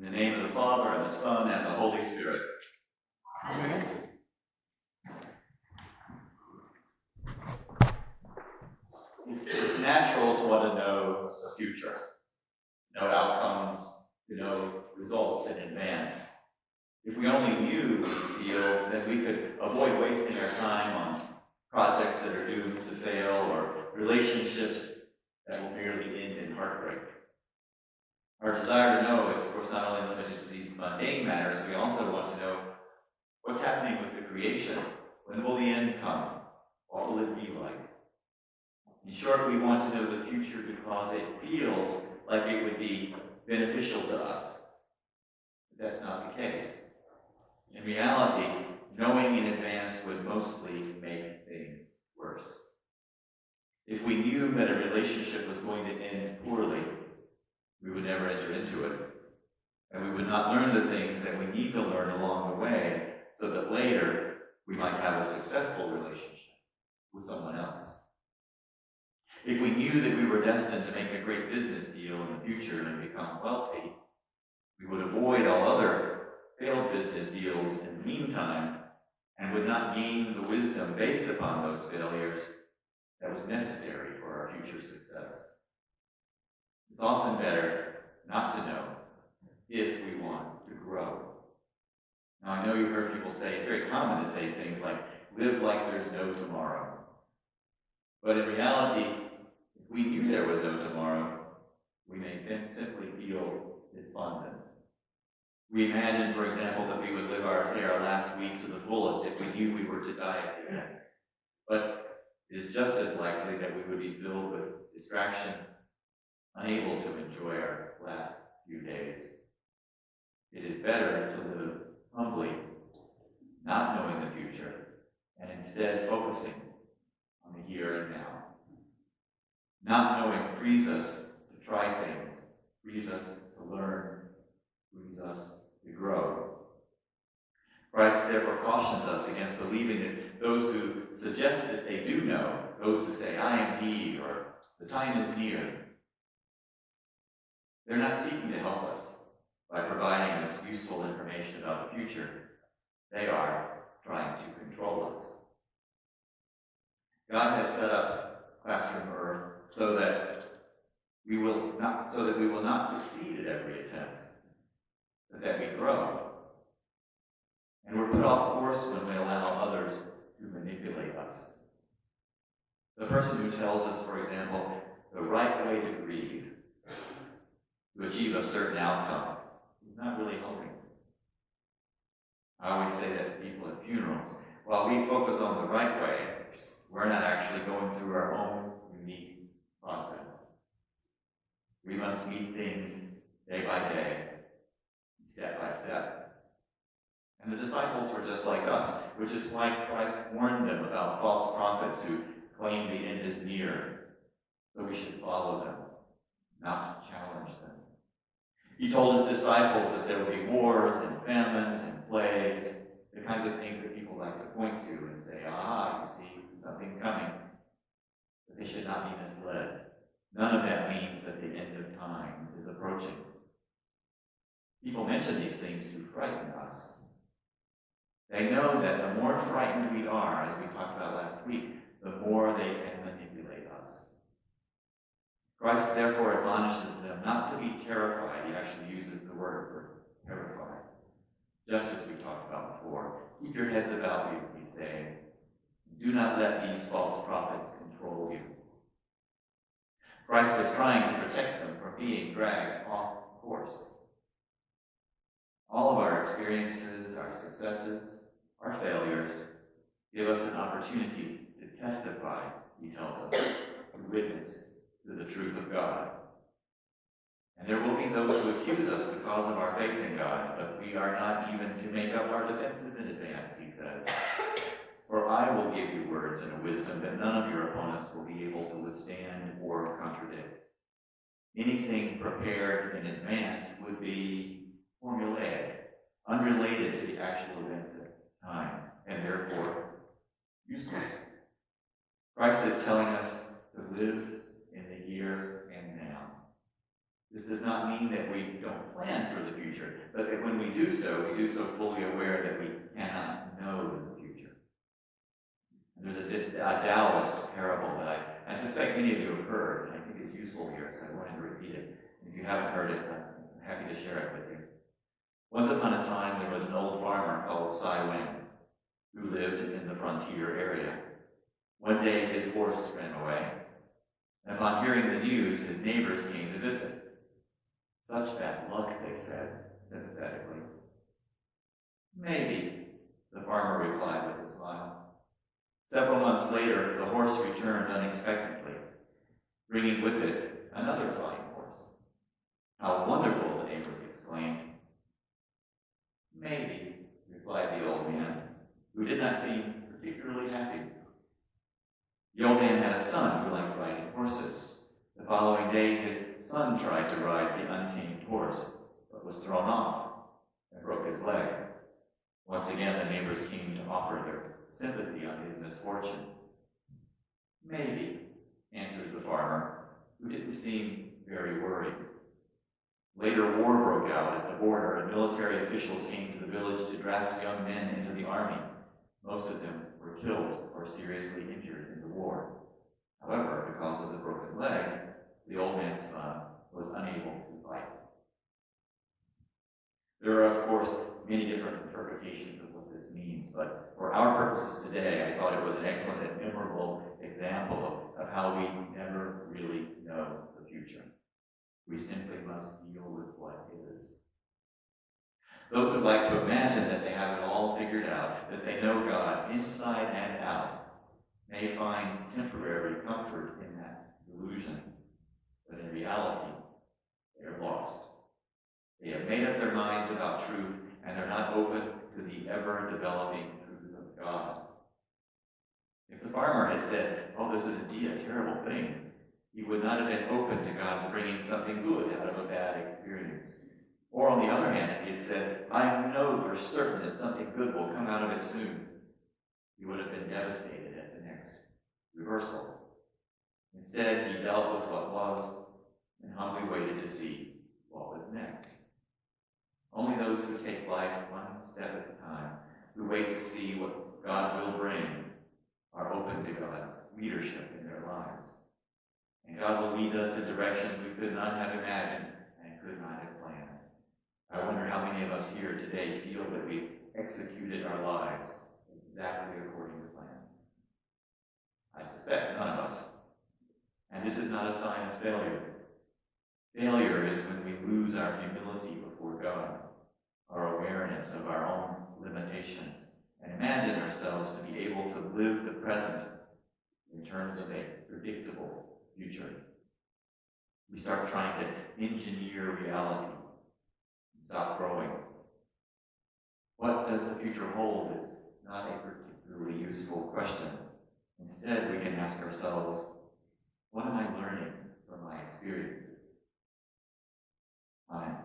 In the name of the Father, and the Son, and the Holy Spirit. Amen. It's natural to want to know the future, know outcomes, to know results in advance. If we only knew, we feel, then we could avoid wasting our time on projects that are doomed to fail or relationships that will merely end in heartbreak. Our desire to know is, of course, not only limited to these mundane matters, we also want to know what's happening with the creation. When will the end come? What will it be like? In short, we want to know the future because it feels like it would be beneficial to us. But that's not the case. In reality, knowing in advance would mostly make things worse. If we knew that a relationship was going to end poorly, we would never enter into it. And we would not learn the things that we need to learn along the way so that later we might have a successful relationship with someone else. If we knew that we were destined to make a great business deal in the future and become wealthy, we would avoid all other failed business deals in the meantime and would not gain the wisdom based upon those failures that was necessary for our future success. It's often better not to know if we want to grow. Now, I know you've heard people say, it's very common to say things like, live like there's no tomorrow. But in reality, if we knew there was no tomorrow, we may then simply feel despondent. We imagine, for example, that we would live our last week to the fullest if we knew we were to die at the end. But it is just as likely that we would be filled with distraction, unable to enjoy our last few days. It is better to live humbly, not knowing the future, and instead focusing on the here and now. Not knowing frees us to try things, frees us to learn, frees us to grow. Christ therefore cautions us against believing that those who suggest that they do know, those who say, I am he, or the time is near, they're not seeking to help us by providing us useful information about the future. They are trying to control us. God has set up Classroom Earth so that we will not succeed at every attempt, but that we grow. And we're put off course when we allow others to manipulate us. The person who tells us, for example, the right way to grieve, to achieve a certain outcome, is not really helping. I always say that to people at funerals. While we focus on the right way, we're not actually going through our own unique process. We must meet things day by day, step by step. And the disciples were just like us, which is why Christ warned them about false prophets who claim the end is near. So we should follow them, not challenge them. He told his disciples that there would be wars and famines and plagues, the kinds of things that people like to point to and say, you see, something's coming. But they should not be misled. None of that means that the end of time is approaching. People mention these things to frighten us. They know that the more frightened we are, as we talked about last week, the more they can manipulate us. Christ therefore admonishes them not to be terrified. He actually uses the word for terrified, just as we talked about before. Keep your heads about you, he's saying. Do not let these false prophets control you. Christ was trying to protect them from being dragged off course. All of our experiences, our successes, our failures give us an opportunity to testify, he tells us, to witness to the truth of God. And there will be those who accuse us because of our faith in God, but we are not even to make up our defenses in advance, he says. For I will give you words and a wisdom that none of your opponents will be able to withstand or contradict. Anything prepared in advance would be formulaic, unrelated to the actual events at the time, and therefore useless. Christ is telling us to live in the here and now. This does not mean that we don't plan for the future. but when we do so fully aware that we cannot know the future. And there's a Taoist parable that I suspect many of you have heard, and I think it's useful here, so I wanted to repeat it. If you haven't heard it, I'm happy to share it with you. Once upon a time, there was an old farmer called Sai Wen, who lived in the frontier area. One day, his horse ran away, and upon hearing the news, his neighbors came to visit. Such bad luck, they said, sympathetically. Maybe, the farmer replied with a smile. Several months later, the horse returned unexpectedly, bringing with it another fine horse. How wonderful, the neighbors exclaimed. Maybe, replied the old man, who did not seem particularly happy. The old man had a son who liked riding horses. The following day, his son tried to ride the untamed horse, but was thrown off and broke his leg. Once again, the neighbors came to offer their sympathy on his misfortune. Maybe, answered the farmer, who didn't seem very worried. Later, war broke out at the border, and military officials came to the village to draft young men into the army. Most of them were killed or seriously injured in the war. However, because of the broken leg, the old man's son was unable to fight. There are, of course, many different interpretations of what this means, but for our purposes today, I thought it was an excellent and memorable example of how we never really know the future. We simply must deal with what is. Those who like to imagine that they have it all figured out, that they know God inside and out, may find temporary comfort in that delusion, but in reality, they are lost. They have made up their minds about truth, and are not open to the ever-developing truth of God. If the farmer had said, "Oh, this is indeed a terrible thing," he would not have been open to God's bringing something good out of a bad experience. Or on the other hand, if he had said, "I know for certain that something good will come out of it soon," he would have been devastated at the next reversal. Instead, he dealt with what was and humbly waited to see what was next. Only those who take life one step at a time, who wait to see what God will bring, are open to God's leadership in their lives. And God will lead us in directions we could not have imagined and could not have planned. I wonder how many of us here today feel that we've executed our lives exactly according to plan. I suspect none of us. And this is not a sign of failure. Failure is when we lose our humility before God, our awareness of our own limitations, and imagine ourselves to be able to live the present in terms of a predictable future. We start trying to engineer reality and stop growing. What does the future hold is not a particularly useful question. Instead, we can ask ourselves, what am I learning from my experiences? Amen.